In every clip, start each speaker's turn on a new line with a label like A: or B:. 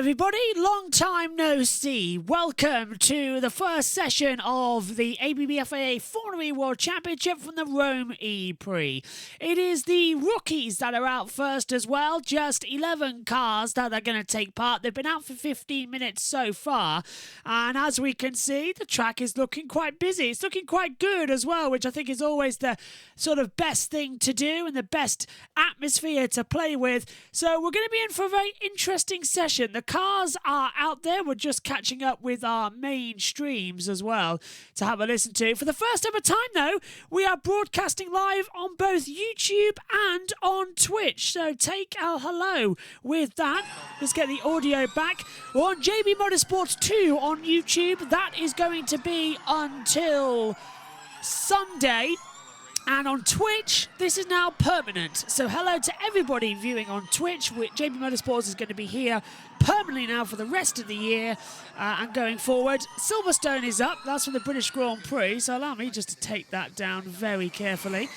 A: everybody, long time no see. Welcome to the first session of the ABB FIA Formula E World Championship from the Rome E-Prix. It is the rookies that are out first as well, just 11 cars that are going to take part. They've been out for 15 minutes so far, and as we can see, the track is looking quite busy. It's looking quite good as well, which I think is always the sort of best thing to do and the best atmosphere to play with. So we're going to be in for a very interesting session. The cars are out there. We're just catching up with our main streams as well to have a listen to. For the first ever time, though, we are broadcasting live on both YouTube and on Twitch. So take a hello with that. Let's get the audio back. We're on JB Motorsports 2 on YouTube. That is going to be until Sunday. And on Twitch, this is now permanent. So hello to everybody viewing on Twitch. JB Motorsports is going to be here permanently now for the rest of the year and going forward. Silverstone is up. That's from the British Grand Prix. So allow me just to take that down very carefully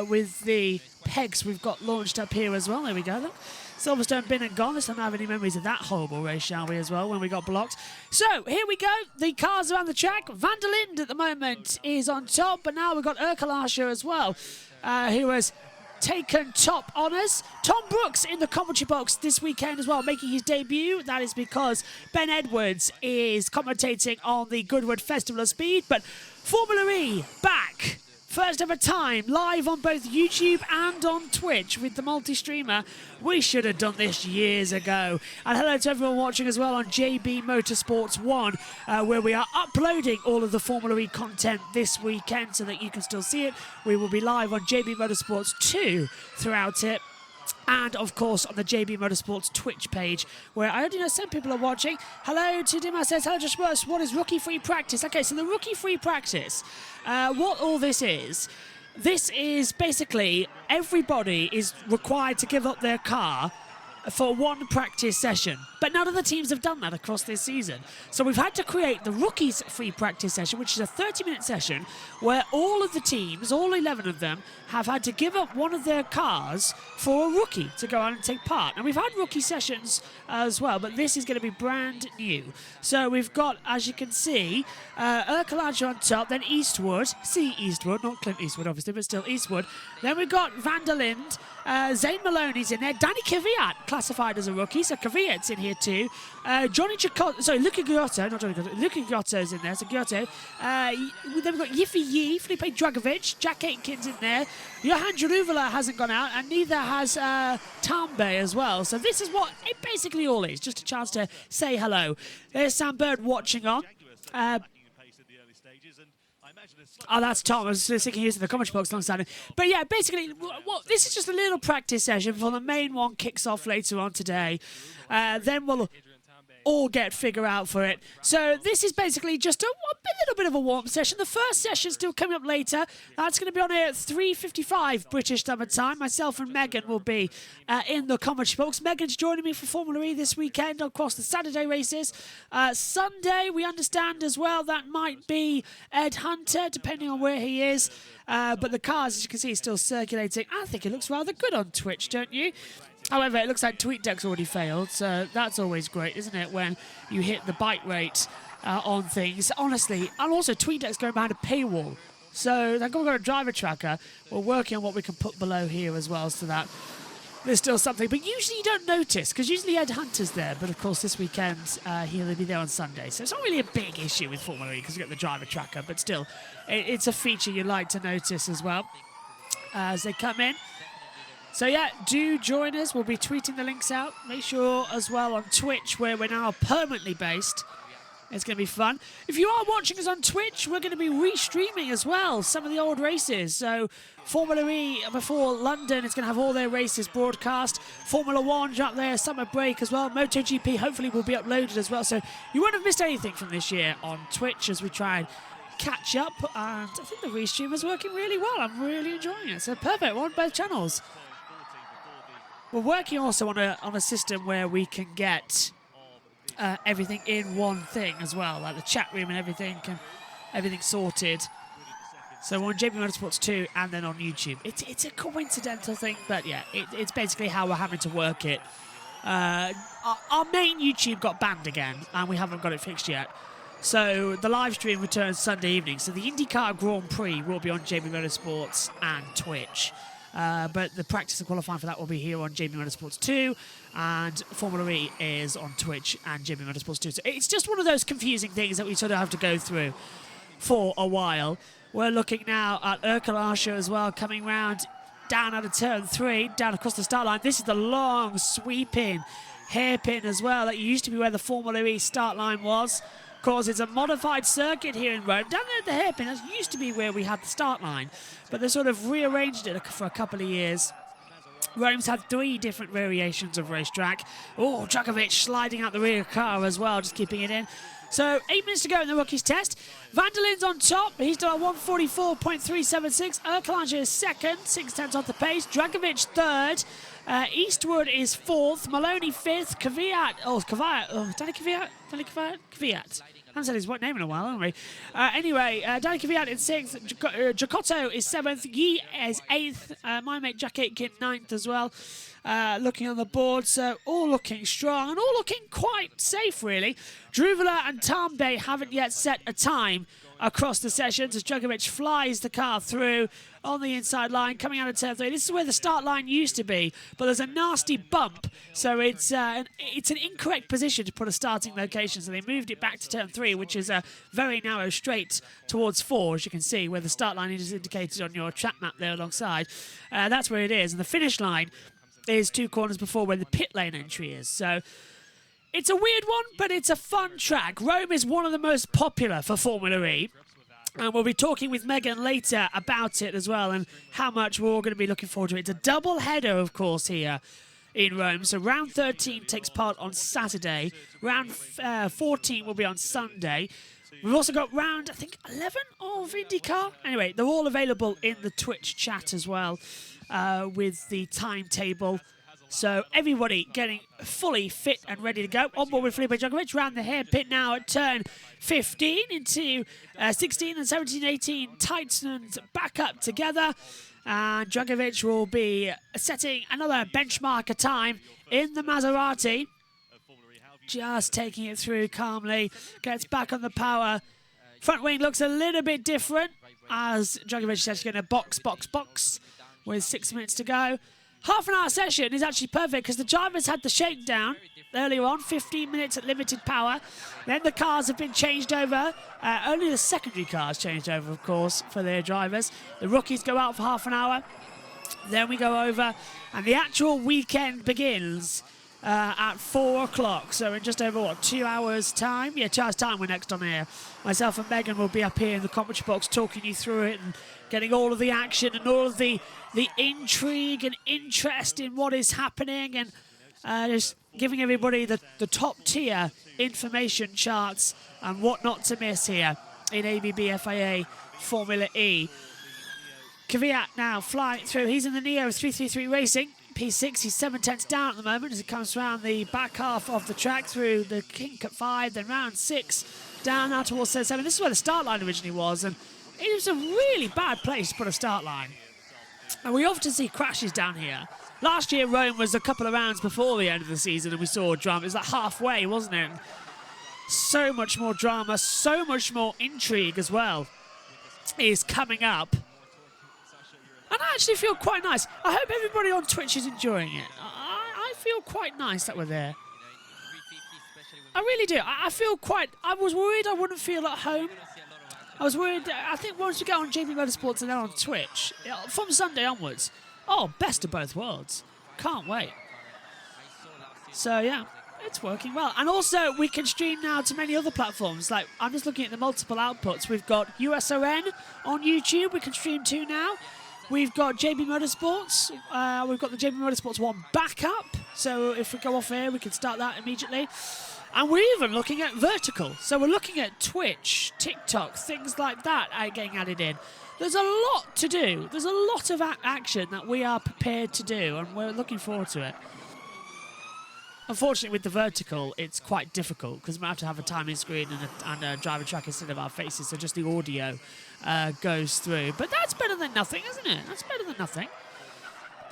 A: with the pegs we've got launched up here as well. There we go. Look. Silverstone been and gone. Let's not have any memories of that horrible race, shall we, as well, when we got blocked. So, here we go. The cars around the track. Van der Linde at the moment is on top, but now we've got Erkelasher as well, who has taken top honours. Tom Brooks in the commentary box this weekend as well, making his debut. That is because Ben Edwards is commentating on the Goodwood Festival of Speed, but Formula E back. First ever time, live on both YouTube and on Twitch with the multi-streamer. We should have done this years ago. And hello to everyone watching as well on JB Motorsports 1, where we are uploading all of the Formula E content this weekend so that you can still see it. We will be live on JB Motorsports 2 throughout it. And, of course, on the JB Motorsports Twitch page, where I already know some people are watching. Hello to Dima says, hello Josh Worse, what is rookie free practice? Okay, so the rookie free practice, what all this is basically everybody is required to give up their car for one practice session. But none of the teams have done that across this season. So we've had to create the rookies free practice session, which is a 30-minute session where all of the teams, all 11 of them, have had to give up one of their cars for a rookie to go out and take part. And we've had rookie sessions as well, but this is going to be brand new. So we've got, as you can see, Erkelasher on top, then Eastwood, Eastwood, not Clint Eastwood obviously, but still Eastwood. Then we've got Van der Linde, Zane Maloney's in there, Danny Kvyat classified as a rookie, so Kvyat's in here too. Johnny Chicotto, sorry, Luca Giotto, not Johnny Giotto, Luca Giotto's in there, so Giotto. Then we've got Yiffy Yee, Felipe Dragovic, Jack Aitken's in there. Johan Jaruvela hasn't gone out, and neither has Tambe as well. So this is what it basically all is, just a chance to say hello. There's Sam Bird watching on. Oh, that's Tom. I was thinking he was in the commentary box alongside him. But yeah, basically, this is just a little practice session before the main one kicks off later on today. Then we'll all get figure out for it. So this is basically just a little bit of a warm session. The first session still coming up later. That's going to be on here at 3:55 British Standard Time. Myself and Megan will be in the commentary box. Megan's joining me for Formula E this weekend across the Saturday races. Sunday, we understand as well, that might be Ed Hunter, depending on where he is. But the cars, as you can see, are still circulating. I think it looks rather good on Twitch, don't you? However, it looks like TweetDeck's already failed, so that's always great, isn't it, when you hit the bite rate on things. Honestly, and also TweetDeck's going behind a paywall. So they've got a driver tracker. We're working on what we can put below here as well, so that there's still something. But usually you don't notice, because usually Ed Hunter's there, but of course this weekend he'll be there on Sunday. So it's not really a big issue with Formula E, because you've got the driver tracker, but still, it's a feature you like to notice as well as they come in. So yeah, do join us. We'll be tweeting the links out. Make sure as well on Twitch, where we're now permanently based. It's going to be fun. If you are watching us on Twitch, we're going to be restreaming as well some of the old races. So Formula E before London is going to have all their races broadcast. Formula 1 up there, summer break as well. MotoGP hopefully will be uploaded as well. So you won't have missed anything from this year on Twitch as we try and catch up. And I think the restream is working really well. I'm really enjoying it. So perfect. We're on both channels. We're working also on a system where we can get everything in one thing as well, like the chat room and everything sorted. So we're on JB Motorsports 2 and then on YouTube. It's a coincidental thing, but yeah, it's basically how we're having to work it our main YouTube got banned again, and we haven't got it fixed yet. So the live stream returns Sunday evening. So the IndyCar Grand Prix will be on JB Motorsports and Twitch. But the practice and qualifying for that will be here on JB Motorsports 2, and Formula E is on Twitch and JB Motorsports 2. So it's just one of those confusing things that we sort of have to go through for a while. We're looking now at Erkelasha as well, coming round down out of turn 3, down across the start line. This is the long, sweeping hairpin as well. That used to be where the Formula E start line was. Of course, it's a modified circuit here in Rome. Down there at the hairpin, that used to be where we had the start line, but they sort of rearranged it for a couple of years. Rome's had 3 different variations of racetrack. Oh, Djokovic sliding out the rear car as well, just keeping it in. So 8 minutes to go in the rookies test. Vanderlin's on top. He's done a 1:44.376. Erkelasha is second, 6/10 off the pace. Djokovic third. Eastwood is fourth. Maloney fifth. Kvyat. Danny Kvyat. I haven't said his name in a while, haven't we? Anyway, Danny Kvyat in sixth. Giacotto is seventh. Yi is eighth. My mate Jack Aitken ninth as well. Looking on the board, so all looking strong and all looking quite safe, really. Druvela and Tambe haven't yet set a time across the sessions as Djokovic flies the car through on the inside line, coming out of turn 3. This is where the start line used to be, but there's a nasty bump, so it's an incorrect position to put a starting location, so they moved it back to turn 3, which is a very narrow straight towards 4, as you can see, where the start line is indicated on your track map there alongside. That's where it is, and the finish line is 2 corners before where the pit lane entry is. So it's a weird one, but it's a fun track. Rome is one of the most popular for Formula E, and we'll be talking with Megan later about it as well and how much we're all going to be looking forward to it. It's a double header, of course, here in Rome. So round 13 takes part on Saturday. Round 14 will be on Sunday. We've also got round, I think, 11 of IndyCar. Anyway, they're all available in the Twitch chat as well with the timetable. So everybody getting fully fit and ready to go. On board with Felipe Djokovic, round the hairpin now at turn 15 into 16 and 17, 18 tightened back up together. And Djokovic will be setting another benchmark time in the Maserati. Just taking it through calmly, gets back on the power. Front wing looks a little bit different as Djokovic is actually going to box with 6 minutes to go. Half an hour session is actually perfect because the drivers had the shakedown earlier on, 15 minutes at limited power. Then the cars have been changed over. Only the secondary cars changed over, of course, for their drivers. The rookies go out for half an hour. Then we go over, and the actual weekend begins at 4 o'clock. So in just over, 2 hours' time? Yeah, 2 hours' time we're next on air. Myself and Megan will be up here in the commentary box talking you through it and getting all of the action and all of the intrigue and interest in what is happening, and just giving everybody the top tier information charts and what not to miss here in ABB FIA Formula E. Kvyat now flying through. He's in the Neo 333 Racing. P6, he's 7/10 down at the moment as he comes around the back half of the track through the kink at 5, then round 6, down now towards turn 7. This is where the start line originally was, and it was a really bad place to put a start line. And we often see crashes down here. Last year, Rome was a couple of rounds before the end of the season, and we saw drama. It was like halfway, wasn't it? So much more drama, so much more intrigue as well is coming up. And I actually feel quite nice. I hope everybody on Twitch is enjoying it. I feel quite nice that we're there. I really do. I feel quite... I was worried I wouldn't feel at home. I was worried... I think once we get on JB Motorsports and then on Twitch, from Sunday onwards, best of both worlds. Can't wait. So, yeah, it's working well. And also, we can stream now to many other platforms. Like, I'm just looking at the multiple outputs. We've got USRN on YouTube. We can stream to now. We've got JB Motorsports. We've got the JB Motorsports 1 backup. So if we go off air, we can start that immediately. And we're even looking at vertical. So we're looking at Twitch, TikTok, things like that getting added in. There's a lot to do. There's a lot of action that we are prepared to do, and we're looking forward to it. Unfortunately, with the vertical, it's quite difficult because we have to have a timing screen and a driver track instead of our faces, so just the audio goes through. But that's better than nothing, isn't it? That's better than nothing.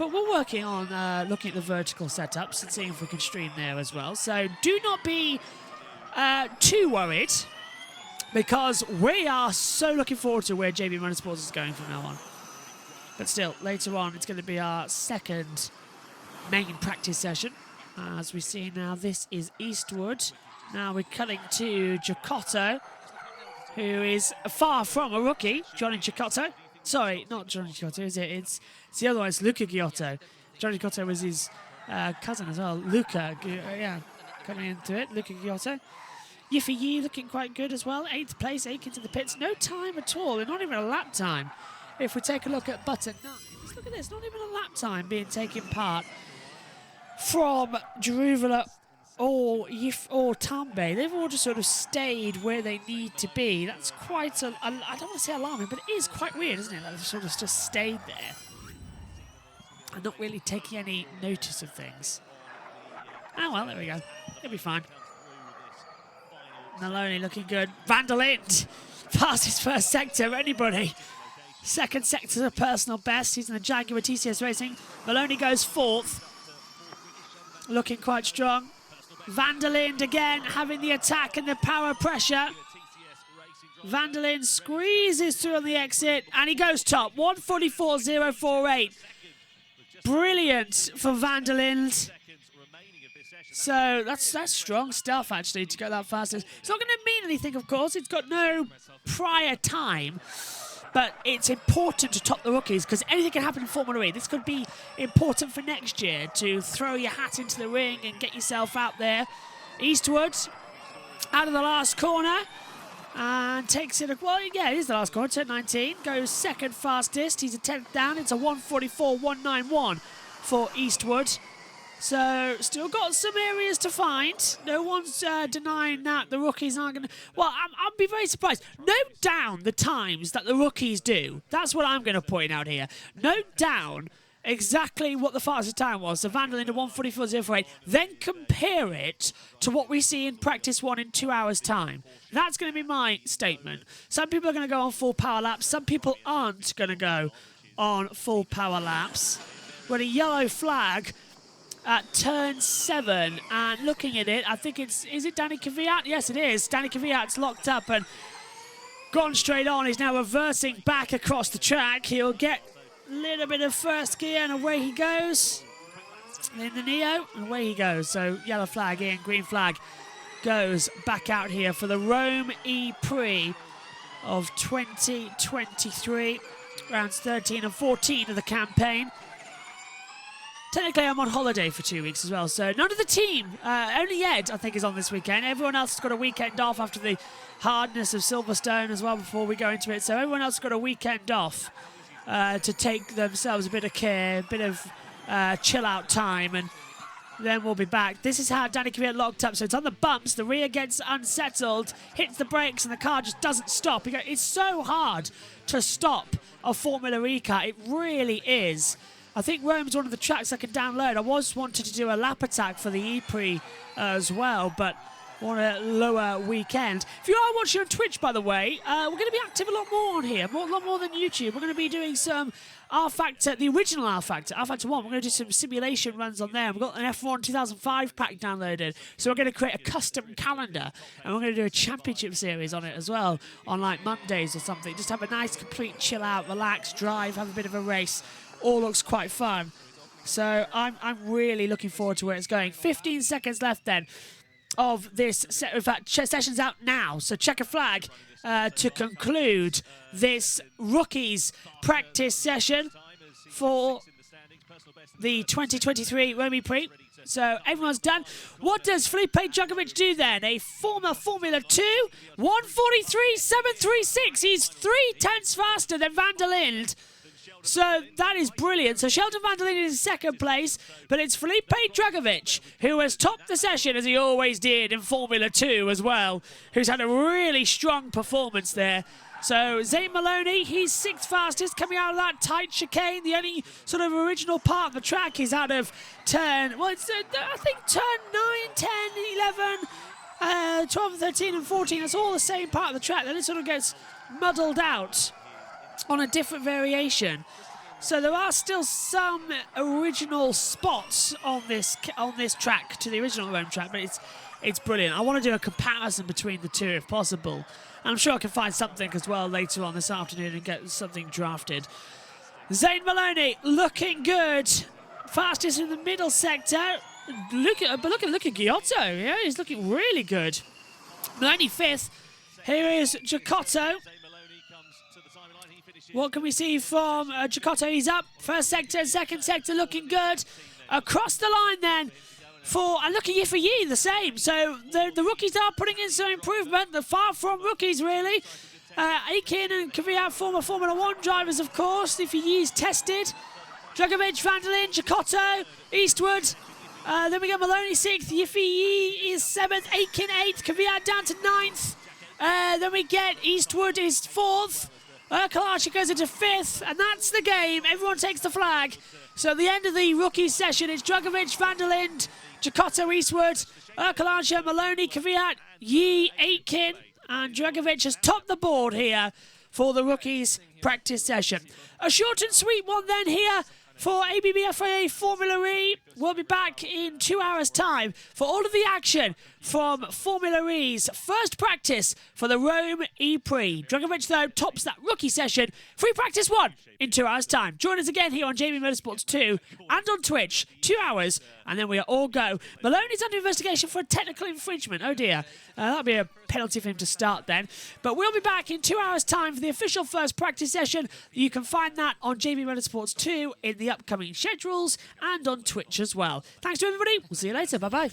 A: But we're working on looking at the vertical setups and seeing if we can stream there as well. So do not be too worried, because we are so looking forward to where JB Motorsports is going from now on. But still, later on, it's going to be our second main practice session. As we see now, this is Eastwood. Now we're cutting to Giacotto, who is far from a rookie. Johnny Giacotto. Sorry, not Johnny Giacotto, is it? It's the other one. It's Luca Giotto. Johnny Giotto was his cousin as well. Luca, yeah, coming into it. Luca Giotto. Yiffy Yi looking quite good as well. 8th place, Aiken to the pits. No time at all, and not even a lap time. If we take a look at Button 9, just look at this. Not even a lap time being taken part from Jeruvela or Tambe. They've all just sort of stayed where they need to be. That's quite I don't want to say alarming, but it is quite weird, isn't it? That they've sort of just stayed there and not really taking any notice of things. Oh well, there we go. It'll be fine. Maloney looking good. Van der Linde past his first sector. Anybody? Second sector's a personal best. He's in the Jaguar TCS Racing. Maloney goes 4th. Looking quite strong. Van der Linde again having the attack and the power pressure. Van der Linde squeezes through on the exit and he goes top. 1:44.048. Brilliant for Van der Linde. So that's strong stuff, actually, to go that fast. It's not going to mean anything, of course. It's got no prior time. But it's important to top the rookies, because anything can happen in Formula E. This could be important for next year, to throw your hat into the ring and get yourself out there. Eastwood out of the last corner and takes it. Well, yeah, it is the last corner. Turn 19 goes second fastest. He's a 10th down. It's a 1:44.191 for Eastwood. So, still got some areas to find. No one's denying that the rookies aren't going to... Well, I'll be very surprised. Note down the times that the rookies do. That's what I'm going to point out here. Note down exactly what the fastest time was. So, Van der Linde 1:44.048. Then compare it to what we see in practice 1 in 2 hours' time. That's going to be my statement. Some people are going to go on full power laps. Some people aren't going to go on full power laps. With a yellow flag at turn 7, and looking at it, I think is it Danny Kvyat? Yes, it is. Danny Kvyat's locked up and gone straight on. He's now reversing back across the track. He'll get a little bit of first gear, and away he goes. In the Neo, and away he goes. So yellow flag in, green flag goes back out here for the Rome E-Prix of 2023. Rounds 13 and 14 of the campaign. Technically, I'm on holiday for 2 weeks as well, so none of the team, only Ed, I think, is on this weekend. Everyone else has got a weekend off after the hardness of Silverstone as well before we go into it. So everyone else has got a weekend off to take themselves a bit of care, a bit of chill-out time, and then we'll be back. This is how Danny Kvyat locked up, so it's on the bumps, the rear gets unsettled, hits the brakes, and the car just doesn't stop. It's so hard to stop a Formula E car, it really is. I think Rome's one of the tracks I can download. I was wanting to do a lap attack for the E-Prix as well, but on a lower weekend. If you are watching on Twitch, by the way, we're going to be active a lot more on here, a lot more than YouTube. We're going to be doing some R-Factor, the original R-Factor 1. We're going to do some simulation runs on there. We've got an F1 2005 pack downloaded, so we're going to create a custom calendar, and we're going to do a championship series on it as well, on like Mondays or something. Just have a nice, complete chill out, relax, drive, have a bit of a race. All looks quite fun. So I'm really looking forward to where it's going. 15 seconds left then of this. In fact, session's out now. So check a flag to conclude this rookies practice session for the 2023 Rome E-Prix. So everyone's done. What does Felipe Drugovich do then? A former Formula 2, 1:43.736. He's 3/10 faster than Van der Linde. So that is brilliant. So Sheldon Van der Linde is in second place, but it's Felipe Drugovich who has topped the session, as he always did in Formula 2 as well, who's had a really strong performance there. So Zane Maloney, he's 6th fastest, coming out of that tight chicane. The only sort of original part of the track is out of turn, well, it's I think turn 9, 10, 11, 12, 13 and 14. That's all the same part of the track. Then it sort of gets muddled out on a different variation. So there are still some original spots on this track to the original Rome track, but it's brilliant. I want to do a comparison between the two if possible. And I'm sure I can find something as well later on this afternoon and get something drafted. Zane Maloney looking good. Fastest in the middle sector. Look at Giotto. Yeah, he's looking really good. Maloney 5th. Here is Giotto. What can we see from Giotto? He's up. First sector, second sector looking good. Across the line then. And look at Yiffy the same. So the rookies are putting in some improvement. They're far from rookies, really. Aiken and Kvyat, former Formula 1 drivers, of course. Yiffy tested. Dragovic, Vanderlyn, Giotto, Eastwood. Then we got Maloney 6th. Yiffy is 7th. Aiken 8th. Kvyat down to 9th. Then we get Eastwood is 4th. Kalashi goes into 5th. And that's the game. Everyone takes the flag. So at the end of the rookie session, it's Dragovic, Vanderlyn, Giotto, Eastwood, Kalashi, Maloney, Kvyat, Yi, Aiken, and Dragovic has topped the board here for the rookies practice session. A short and sweet one then here for ABB FIA Formula E. We'll be back in 2 hours' time for all of the action from Formula E's first practice for the Rome E-Prix. Dragovic, though, tops that rookie session. Free practice 1 in 2 hours' time. Join us again here on JB Motorsports 2 and on Twitch. 2 hours, and then we are all go. Maloney's under investigation for a technical infringement. Oh, dear. That'll be a penalty for him to start then. But we'll be back in 2 hours' time for the official first practice session. You can find that on JB Motorsports 2 in the upcoming schedules and on Twitch as well. Thanks to everybody. We'll see you later. Bye-bye.